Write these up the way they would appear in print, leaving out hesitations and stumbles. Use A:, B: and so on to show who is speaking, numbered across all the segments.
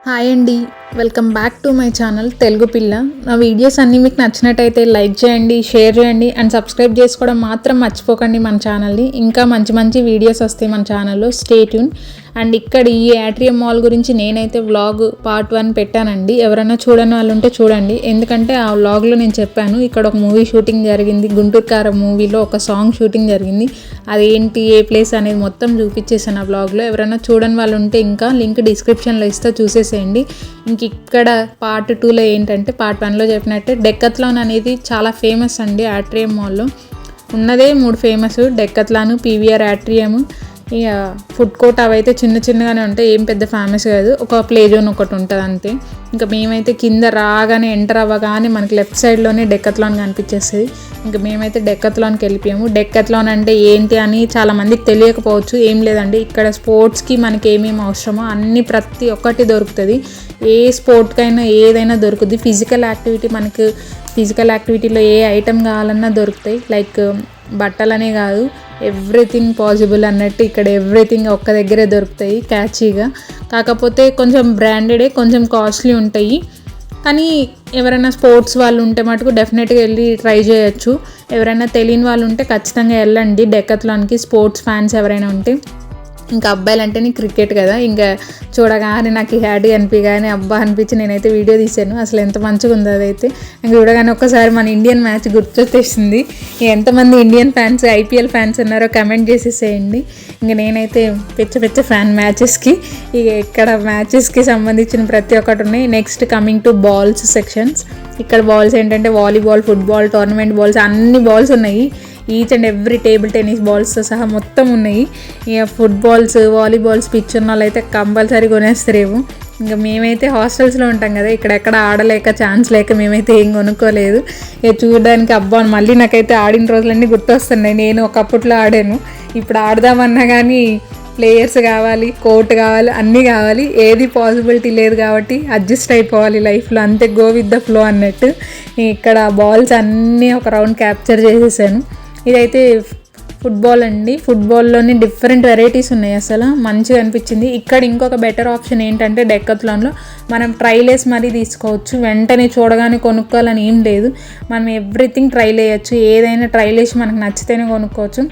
A: Hi అండి, welcome back to my channel Telugu పిల్ల. నా వీడియోస్ అన్నీ మీకు నచ్చినట్టయితే లైక్ చేయండి, షేర్ చేయండి అండ్ సబ్స్క్రైబ్ చేసుకోవడం మాత్రం మర్చిపోకండి మన ఛానల్ని. ఇంకా మంచి మంచి వీడియోస్ వస్తాయి మన ఛానల్లో, స్టే ట్యూన్. అండ్ ఇక్కడ ఈ యాట్రియం మాల్ గురించి నేనైతే వ్లాగ్ పార్ట్ 1 పెట్టానండి. ఎవరైనా చూడని వాళ్ళు ఉంటే చూడండి, ఎందుకంటే ఆ వ్లాగ్లో నేను చెప్పాను ఇక్కడ ఒక మూవీ షూటింగ్ జరిగింది, గుంటూరు కారం మూవీలో ఒక సాంగ్ షూటింగ్ జరిగింది. అదేంటి, ఏ ప్లేస్ అనేది మొత్తం చూపించేసాను ఆ వ్లాగ్లో. ఎవరైనా చూడని వాళ్ళు ఉంటే ఇంకా లింక్ డిస్క్రిప్షన్లో ఇస్తే చూసేసేయండి. ఇంక ఇక్కడ పార్ట్ 2లో ఏంటంటే, పార్ట్ 1లో చెప్పినట్టే డెక్కత్లాన్ అనేది చాలా ఫేమస్ అండి. యాట్రియం మాల్లో ఉన్నదే 3 ఫేమస్: డెక్కత్లాన్, పీవీఆర్ యాట్రియం, ఇక ఫుడ్ కోర్ట్. అవైతే చిన్న చిన్నగానే ఉంటాయి, ఏం పెద్ద ఫేమస్ కాదు. ఒక ప్లే జోన్ ఒకటి ఉంటుంది అంతే. ఇంకా మేమైతే కింద రాగానే ఎంటర్ అవ్వగానే మనకి లెఫ్ట్ సైడ్లోనే డెక్కత్లాన్ కనిపించేస్తుంది. ఇంకా మేమైతే డెక్కత్లాన్కి వెళ్ళిపోయాము. డెక్కత్లాన్ అంటే ఏంటి అని చాలామందికి తెలియకపోవచ్చు. ఏం లేదండి, ఇక్కడ స్పోర్ట్స్కి మనకి ఏమేమి అవసరమో అన్నీ ప్రతి ఒక్కటి దొరుకుతుంది. ఏ స్పోర్ట్కైనా ఏదైనా దొరుకుతుంది. ఫిజికల్ యాక్టివిటీలో ఏ ఐటెం కావాలన్నా దొరుకుతాయి. లైక్ బట్టలనే కాదు, ఎవ్రీథింగ్ పాసిబుల్ అన్నట్టు ఇక్కడ ఎవ్రీథింగ్ ఒక్క దగ్గరే దొరుకుతాయి క్యాచీగా. కాకపోతే కొంచెం బ్రాండెడే, కొంచెం కాస్ట్లీ ఉంటాయి. కానీ ఎవరైనా స్పోర్ట్స్ వాళ్ళు ఉంటే మటుకు డెఫినెట్గా వెళ్ళి ట్రై చేయొచ్చు. ఎవరైనా తెలియని వాళ్ళు ఉంటే ఖచ్చితంగా వెళ్ళండి డెక్కత్లాన్కి, స్పోర్ట్స్ ఫ్యాన్స్ ఎవరైనా ఉంటే. ఇంకా అబ్బాయిలు అంటేనే క్రికెట్ కదా, ఇంకా చూడగానే నాకు హ్యాడ్ అనిపించగానే అబ్బా అనిపించి నేనైతే వీడియో తీశాను. అసలు ఎంత మంచిగా ఉందో అదైతే. ఇంకా చూడగానే ఒక్కసారి మన ఇండియన్ మ్యాచ్ గుర్తొచ్చేసింది. ఎంతమంది ఇండియన్ ఫ్యాన్స్, ఐపీఎల్ ఫ్యాన్స్ ఉన్నారో కమెంట్ చేసేసేయండి. ఇంకా నేనైతే పెద్ద ఫ్యాన్ మ్యాచెస్కి. ఇక ఇక్కడ మ్యాచెస్కి సంబంధించిన ప్రతి ఒక్కటి ఉన్నాయి. Next coming to balls sections. ఇక్కడ బాల్స్ ఏంటంటే వాలీబాల్, ఫుట్బాల్, టోర్నమెంట్ బాల్స్, అన్ని బాల్స్ ఉన్నాయి. Each and every table tennis బాల్స్తో సహా మొత్తం ఉన్నాయి. ఇక ఫుట్బాల్స్, వాలీబాల్స్ పిచ్ ఉన్న వాళ్ళు అయితే కంపల్సరీ కొనేస్తారేమో. ఇంకా మేమైతే హాస్టల్స్లో ఉంటాం కదా, ఇక్కడ ఎక్కడ ఆడలేక ఛాన్స్ లేక మేమైతే ఏం కొనుక్కోలేదు. ఇక చూడడానికి అబ్బా మళ్ళీ నాకైతే ఆడిన రోజులన్నీ గుర్తొస్తున్నాయి. నేను ఒకప్పట్లో ఆడాను, ఇప్పుడు ఆడదామన్నా కానీ ప్లేయర్స్ కావాలి, కోర్ట్ కావాలి, అన్నీ కావాలి. ఏది పాసిబిలిటీ లేదు కాబట్టి అడ్జస్ట్ అయిపోవాలి లైఫ్లో, అంతే. గో విత్ ద ఫ్లో అన్నట్టు. ఇక్కడ బాల్స్ అన్నీ ఒక రౌండ్ క్యాప్చర్ చేసేసాను. ఇదైతే ఫుట్బాల్ అండి. ఫుట్బాల్లోనే డిఫరెంట్ వెరైటీస్ ఉన్నాయి, అసలు మంచిగా అనిపించింది. ఇక్కడ ఇంకొక బెటర్ ఆప్షన్ ఏంటంటే డెక్కత్లాన్లో మనం ట్రైల్ వేసి మరీ తీసుకోవచ్చు. వెంటనే చూడగానే కొనుక్కోవాలని ఏం లేదు, మనం ఎవ్రీథింగ్ ట్రైల్ వేయచ్చు. ఏదైనా ట్రైల్ వేసి మనకు నచ్చితేనే కొనుక్కోవచ్చు.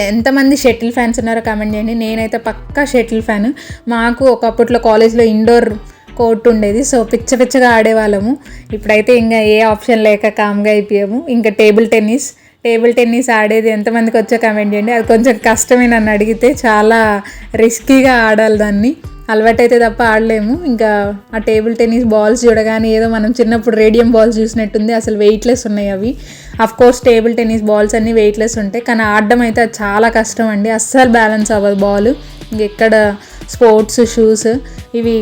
A: ఎంతమంది షటిల్ ఫ్యాన్స్ ఉన్నారో కమెంట్ చేయండి. నేనైతే పక్కా షటిల్ ఫ్యాన్. మాకు ఒకప్పట్లో కాలేజ్లో ఇండోర్ కోర్ట్ ఉండేది, సో పిచ్చగా ఆడేవాళ్ళము. ఇప్పుడైతే ఇంకా ఏ ఆప్షన్ లేక కామ్గా అయిపోయాము. ఇంకా టేబుల్ టెన్నిస్ ఆడేది ఎంతమందికి వచ్చో కమెంట్ చేయండి. అది కొంచెం కష్టమే, నన్ను అడిగితే చాలా రిస్కీగా ఆడాలి, దాన్ని అలవాటైతే తప్ప ఆడలేము. ఇంకా ఆ టేబుల్ టెన్నిస్ బాల్స్ చూడగానే ఏదో మనం చిన్నప్పుడు రేడియం బాల్స్ చూసినట్టుంది. అసలు వెయిట్లెస్ ఉన్నాయి అవి. అఫ్కోర్స్ టేబుల్ టెన్నిస్ బాల్స్ అన్నీ వెయిట్లెస్ ఉంటాయి, కానీ ఆడడం అయితే అది చాలా కష్టం అండి. అస్సలు బ్యాలెన్స్ అవ్వదు బాల్. ఇక్కడ స్పోర్ట్స్ షూస్ ఇవి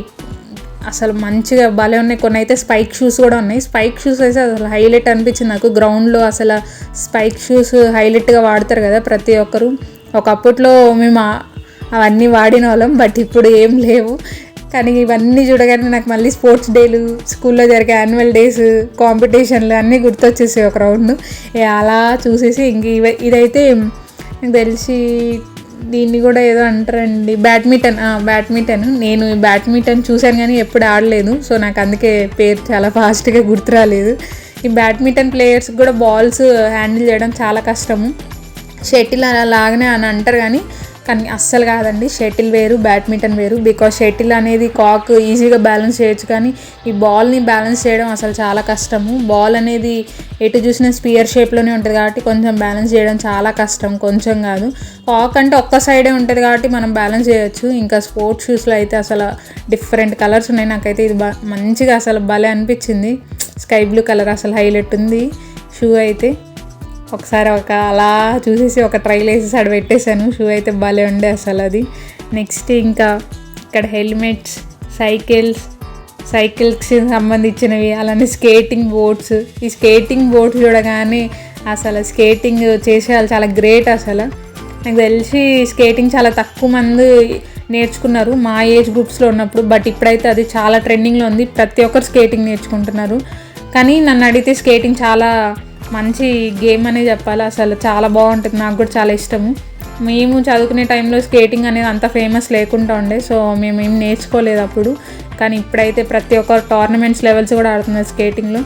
A: అసలు మంచిగా భలే ఉన్నాయి. కొన్ని అయితే స్పైక్ షూస్ కూడా ఉన్నాయి. స్పైక్ షూస్ అయితే అసలు హైలైట్ అనిపించింది నాకు. గ్రౌండ్లో అసలు స్పైక్ షూస్ హైలైట్గా వాడతారు కదా ప్రతి ఒక్కరు. ఒకప్పట్లో మేము అవన్నీ వాడిన వాళ్ళం, బట్ ఇప్పుడు ఏం లేవు. కానీ ఇవన్నీ చూడగానే నాకు మళ్ళీ స్పోర్ట్స్ డేలు, స్కూల్లో జరిగే యాన్యువల్ డేస్, కాంపిటీషన్లు అన్నీ గుర్తొచ్చేసాయి ఒక రౌండ్. అలా చూసేసి ఇంక ఇదైతే నాకు తెలిసి దీన్ని కూడా ఏదో అంటారండి, బ్యాడ్మింటన్. నేను బ్యాడ్మింటన్ చూశాను కానీ ఎప్పుడు ఆడలేదు, సో నాకు అందుకే పేరు చాలా ఫాస్ట్గా గుర్తు రాలేదు. ఈ బ్యాడ్మింటన్ ప్లేయర్స్కి కూడా బాల్స్ హ్యాండిల్ చేయడం చాలా కష్టము. షటిల్ అలా లాగానే అని అంటారు కానీ అస్సలు కాదండి. షటిల్ వేరు, బ్యాడ్మింటన్ వేరు. బికాజ్ షటిల్ అనేది కాక్ ఈజీగా బ్యాలెన్స్ చేయొచ్చు, కానీ ఈ బాల్ని బ్యాలెన్స్ చేయడం అసలు చాలా కష్టము. బాల్ అనేది ఎటు చూసిన స్పియర్ షేప్లోనే ఉంటుంది కాబట్టి కొంచెం బ్యాలెన్స్ చేయడం చాలా కష్టం, కొంచెం కాదు. కాక్ అంటే ఒక్క సైడే ఉంటుంది కాబట్టి మనం బ్యాలెన్స్ చేయొచ్చు. ఇంకా స్పోర్ట్స్ షూస్లో అయితే అసలు డిఫరెంట్ కలర్స్ ఉన్నాయి. నాకైతే ఇది మంచిగా అసలు భలే అనిపించింది. స్కై బ్లూ కలర్ అసలు హైలైట్ ఉంది షూ అయితే. ఒకసారి అలా చూసేసి ఒక ట్రైల్ వేసేసి ఆడ పెట్టేశాను. షూ అయితే భలే ఉండే అసలు అది. నెక్స్ట్ ఇంకా ఇక్కడ హెల్మెట్స్, సైకిల్స్కి సంబంధించినవి, అలానే స్కేటింగ్ బోర్డ్స్. ఈ స్కేటింగ్ బోర్డ్స్ చూడగానే అసలు స్కేటింగ్ చేసే వాళ్ళు చాలా గ్రేట్. అసలు నాకు తెలిసి స్కేటింగ్ చాలా తక్కువ మంది నేర్చుకున్నారు మా ఏజ్ గ్రూప్స్లో ఉన్నప్పుడు, బట్ ఇప్పుడైతే అది చాలా ట్రెండింగ్లో ఉంది. ప్రతి ఒక్కరు స్కేటింగ్ నేర్చుకుంటున్నారు. కానీ నన్ను అడిగితే స్కేటింగ్ చాలా మంచి గేమ్ అనే చెప్పాలి. అసలు చాలా బాగుంటుంది, నాకు కూడా చాలా ఇష్టము. మేము చదువుకునే టైంలో స్కేటింగ్ అనేది అంత ఫేమస్ లేకుండా ఉండే, సో మేము ఏం నేర్చుకోలేదు అప్పుడు. కానీ ఇప్పుడైతే ప్రతి ఒక్క టోర్నమెంట్స్ లెవెల్స్ కూడా ఆడుతున్నారు స్కేటింగ్లో.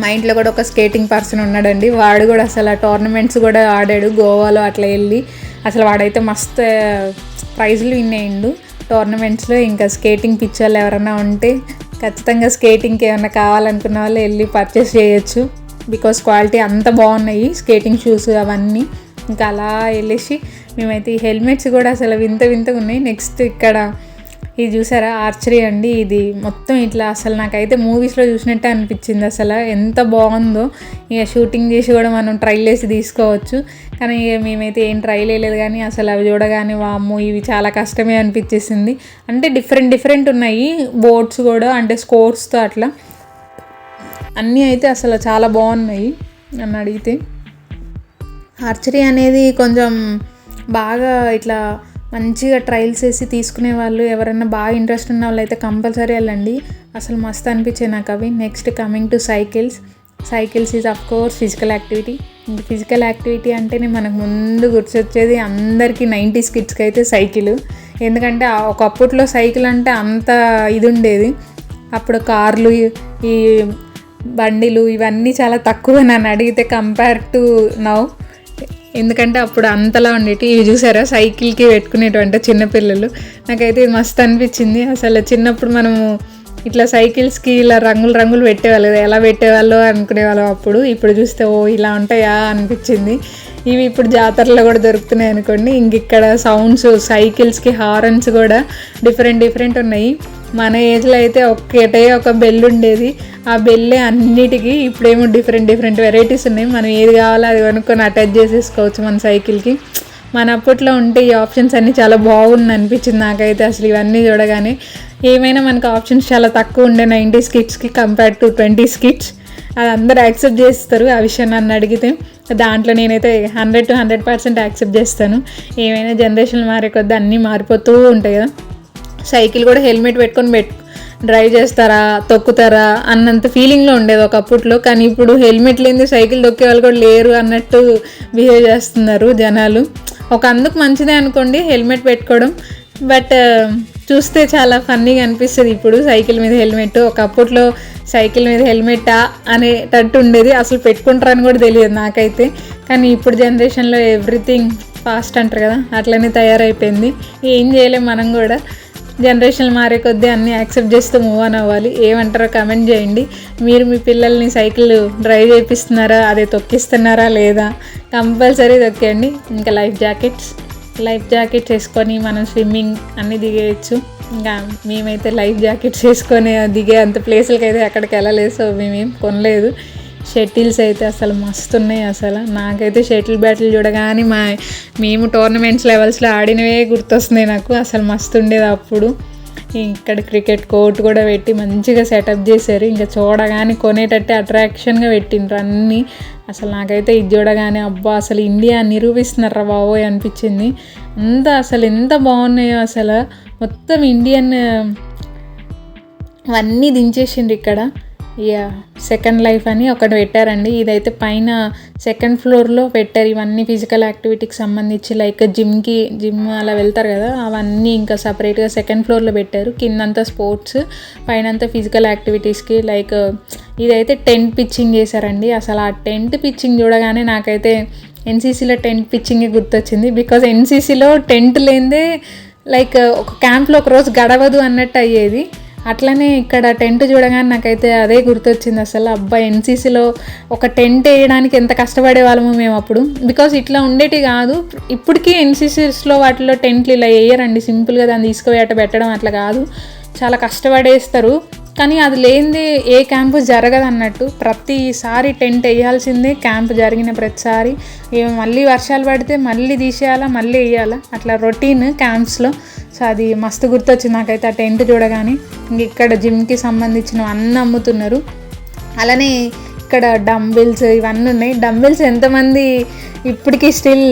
A: మా ఇంట్లో కూడా ఒక స్కేటింగ్ పర్సన్ ఉన్నాడండి, వాడు కూడా అసలు టోర్నమెంట్స్ కూడా ఆడాడు గోవాలో అట్లా వెళ్ళి. అసలు వాడైతే మస్తు ప్రైజ్లు విన్ అయ్యిండు టోర్నమెంట్స్లో. ఇంకా స్కేటింగ్ పిచ్చర్లు ఎవరైనా ఉంటే ఖచ్చితంగా స్కేటింగ్కి ఏమైనా కావాలనుకున్న వాళ్ళు వెళ్ళి పర్చేస్ చేయొచ్చు, బికాస్ క్వాలిటీ అంత బాగున్నాయి స్కేటింగ్ షూస్ అవన్నీ. ఇంకా అలా వెళ్ళేసి మేమైతే ఈ హెల్మెట్స్ కూడా అసలు వింత వింతగా ఉన్నాయి. నెక్స్ట్ ఇక్కడ ఇది చూసారా ఆర్చరీ అండి, ఇది మొత్తం ఇట్లా అసలు నాకైతే మూవీస్లో చూసినట్టే అనిపించింది. అసలు ఎంత బాగుందో. ఇక షూటింగ్ చేసి కూడా మనం ట్రైల్ వేసి తీసుకోవచ్చు, కానీ ఇక మేమైతే ఏం ట్రైల్ వేయలేదు. కానీ అసలు అవి చూడగానే వామ్మో ఇవి చాలా కష్టమే అనిపించేసింది. అంటే డిఫరెంట్ ఉన్నాయి బోర్డ్స్ కూడా, అంటే స్కోర్స్తో అట్లా అన్నీ అయితే అసలు చాలా బాగున్నాయి నన్ను అడిగితే. ఆర్చరీ అనేది కొంచెం బాగా ఇట్లా మంచిగా ట్రయల్స్ వేసి తీసుకునే వాళ్ళు ఎవరైనా బాగా ఇంట్రెస్ట్ ఉన్న వాళ్ళు అయితే కంపల్సరీ వెళ్ళండి, అసలు మస్తు అనిపించాయి నాకు అవి. Next coming to cycles is of course physical activity. ఇంకా ఫిజికల్ యాక్టివిటీ అంటేనే మనకు ముందు గుర్తొచ్చేది అందరికీ 90s కిడ్స్కి అయితే సైకిల్. ఎందుకంటే ఒకప్పట్లో సైకిల్ అంటే అంత ఇది ఉండేది, అప్పుడు కార్లు ఈ బండిలు ఇవన్నీ చాలా తక్కువ నన్ను అడిగితే కంపేర్ టు నౌ. ఎందుకంటే అప్పుడు అంతలా ఉండేవి. ఇవి చూసారా సైకిల్కి పెట్టుకునేటువంటి చిన్నపిల్లలు, నాకైతే ఇది మస్తు అనిపించింది. అసలు చిన్నప్పుడు మనము ఇట్లా సైకిల్స్కి ఇలా రంగులు పెట్టేవాళ్ళు, ఎలా పెట్టేవాళ్ళు అనుకునేవాళ్ళం అప్పుడు. ఇప్పుడు చూస్తే ఓ ఇలా ఉంటాయా అనిపించింది. ఇవి ఇప్పుడు జాతరలో కూడా దొరుకుతున్నాయి అనుకోండి. ఇంక ఇక్కడ సౌండ్స్ సైకిల్స్కి హారన్స్ కూడా డిఫరెంట్ ఉన్నాయి. మన ఏజ్లో అయితే ఒక్కటే ఒక బెల్ ఉండేది, ఆ బెల్లే అన్నిటికీ. ఇప్పుడేమో డిఫరెంట్ వెరైటీస్ ఉన్నాయి, మనం ఏది కావాలో అది కొనుక్కొని అటాచ్ చేసేసుకోవచ్చు మన సైకిల్కి. మన అప్పట్లో ఉంటే ఈ ఆప్షన్స్ అన్నీ చాలా బాగుంది అనిపించింది నాకైతే. అసలు ఇవన్నీ చూడగానే ఏమైనా మనకు ఆప్షన్స్ చాలా తక్కువ ఉండే 90s కిడ్స్కి కంపేర్ టు 20s కిడ్స్. అది అందరూ యాక్సెప్ట్ చేస్తారు ఆ విషయం నన్ను అడిగితే. దాంట్లో నేనైతే 100 to 100% యాక్సెప్ట్ చేస్తాను. ఏమైనా జనరేషన్ మారే కొద్దీ అన్నీ మారిపోతూ ఉంటాయి కదా. సైకిల్ కూడా హెల్మెట్ పెట్టుకొని డ్రైవ్ చేస్తారా తొక్కుతారా అన్నంత ఫీలింగ్లో ఉండేది ఒకప్పట్లో. కానీ ఇప్పుడు హెల్మెట్ లేని సైకిల్ తొక్కే వాళ్ళు కూడా లేరు అన్నట్టు బిహేవ్ చేస్తున్నారు జనాలు. ఒక అందుకు మంచిదే అనుకోండి హెల్మెట్ పెట్టుకోవడం, బట్ చూస్తే చాలా ఫన్నీగా అనిపిస్తుంది ఇప్పుడు సైకిల్ మీద హెల్మెట్. ఒకప్పట్లో సైకిల్ మీద హెల్మెటా అనేటట్టు ఉండేది, అసలు పెట్టుకుంటారని కూడా తెలియదు నాకైతే. కానీ ఇప్పుడు జనరేషన్లో ఎవ్రీథింగ్ ఫాస్ట్ అంటారు కదా, అట్లనే తయారైపోయింది. ఏం చేయలేం మనం కూడా. జనరేషన్ మారే కొద్దీ అన్నీ యాక్సెప్ట్ చేస్తూ మూవ్ ఆన్ అవ్వాలి. ఏమంటారో కమెంట్ చేయండి. మీరు మీ పిల్లల్ని సైకిల్ డ్రైవ్ చేపిస్తున్నారా, అదే తొక్కిస్తున్నారా లేదా? కంపల్సరీ తొక్కండి. ఇంకా లైఫ్ జాకెట్స్ వేసుకొని మనం స్విమ్మింగ్ అన్నీ దిగేయచ్చు. ఇంకా మేమైతే లైఫ్ జాకెట్స్ వేసుకొని దిగే అంత ప్లేసులకి అయితే ఎక్కడికి వెళ్ళలేదు, సో మేమేం కొనలేదు. షటిల్స్ అయితే అసలు మస్తు ఉన్నాయి. అసలు నాకైతే షటిల్ బ్యాటిల్ చూడగానే మేము టోర్నమెంట్స్ లెవెల్స్లో ఆడినవే గుర్తొస్తున్నాయి నాకు. అసలు మస్తు ఉండేది అప్పుడు. ఇక్కడ క్రికెట్ కోర్ట్ కూడా పెట్టి మంచిగా సెటప్ చేశారు. ఇంకా చూడగానే కొనేటట్టే అట్రాక్షన్గా పెట్టిండ్రు అన్నీ. అసలు నాకైతే ఇది చూడగానే అబ్బా అసలు ఇండియా నిరూపిస్తున్నారా బాబోయ్ అనిపించింది. అసలు ఎంత బాగున్నాయో అసలు. మొత్తం ఇండియన్ అవన్నీ దించేసిండ్రు ఇక్కడ. సెకండ్ లైఫ్ అని ఒకటి పెట్టారండి. ఇదైతే పైన సెకండ్ ఫ్లోర్లో పెట్టారు ఇవన్నీ ఫిజికల్ యాక్టివిటీకి సంబంధించి, లైక్ జిమ్ అలా వెళ్తారు కదా అవన్నీ ఇంకా సపరేట్గా సెకండ్ ఫ్లోర్లో పెట్టారు. కిందంతా స్పోర్ట్స్, పైనంతా ఫిజికల్ యాక్టివిటీస్కి. లైక్ ఇదైతే టెంట్ పిచ్చింగ్ చేశారండి. అసలు ఆ టెంట్ పిచ్చింగ్ చూడగానే నాకైతే ఎన్సీసీలో టెంట్ పిచ్చింగే గుర్తొచ్చింది. బికాజ్ ఎన్సీసీలో టెంట్ లేనిదే లైక్ ఒక క్యాంప్లో ఒకరోజు గడవదు అన్నట్టు అయ్యేది. అట్లనే ఇక్కడ టెంట్ చూడగానే నాకైతే అదే గుర్తొచ్చింది. అసలు అబ్బాయి ఎన్సీసీలో ఒక టెంట్ వేయడానికి ఎంత కష్టపడే వాళ్ళము మేము అప్పుడు. బికాజ్ ఇట్లా ఉండేటి కాదు. ఇప్పటికీ ఎన్సీసీస్లో వాటిలో టెంట్లు ఇలా వేయరండి, సింపుల్గా దాన్ని తీసుకుపోయి అట్ట పెట్టడం అట్లా కాదు, చాలా కష్టపడేస్తారు. కానీ అది లేనిదే ఏ క్యాంపు జరగదు అన్నట్టు. ప్రతిసారి టెంట్ వేయాల్సిందే క్యాంపు జరిగిన ప్రతిసారి. మళ్ళీ వర్షాలు పడితే మళ్ళీ తీసేయాలా మళ్ళీ వేయాలా, అట్లా రొటీన్ క్యాంప్స్లో. సో అది మస్తు గుర్తొచ్చింది నాకైతే ఆ టెంట్ చూడగానే. ఇంక ఇక్కడ జిమ్కి సంబంధించినవి అన్నీ అమ్ముతున్నారు. అలానే ఇక్కడ డంబిల్స్ ఇవన్నీ ఉన్నాయి. డంబిల్స్ ఎంతమంది ఇప్పటికీ స్టిల్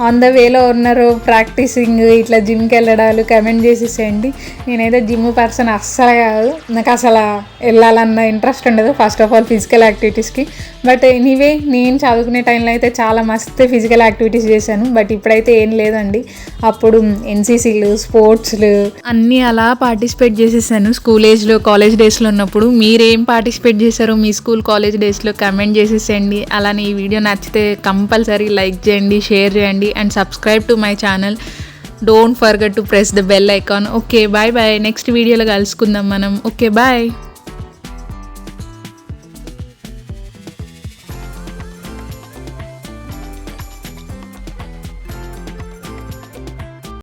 A: ఆన్ ద వేలో ఉన్నారో ప్రాక్టీసింగ్ ఇట్లా జిమ్కి వెళ్ళడాలు కమెంట్ చేసేసేయండి. నేనైతే జిమ్ పర్సన్ అస్సలు కాదు, నాకు అసలు వెళ్ళాలన్న ఇంట్రెస్ట్ ఉండదు ఫస్ట్ ఆఫ్ ఆల్ ఫిజికల్ యాక్టివిటీస్కి. బట్ ఎనీవే నేను చదువుకునే టైంలో అయితే చాలా మస్తు ఫిజికల్ యాక్టివిటీస్ చేశాను. బట్ ఇప్పుడైతే ఏం లేదండి. అప్పుడు ఎన్సీసీలు స్పోర్ట్స్లు అన్నీ అలా పార్టిసిపేట్ చేసేసాను స్కూల్ ఏజ్లో కాలేజ్ డేస్లో ఉన్నప్పుడు. మీరేం పార్టిసిపేట్ చేశారో మీ స్కూల్ కాలేజ్ డేస్లో కమెంట్ చేసేసేయండి. అలానే ఈ వీడియో నచ్చితే కంపల్సరీ లైక్ చేయండి, షేర్ చేయండి and subscribe to my channel. Don't forget to press the bell icon. Okay bye bye. Next వీడియోలో కలుసుకుందాం మనం. Okay bye.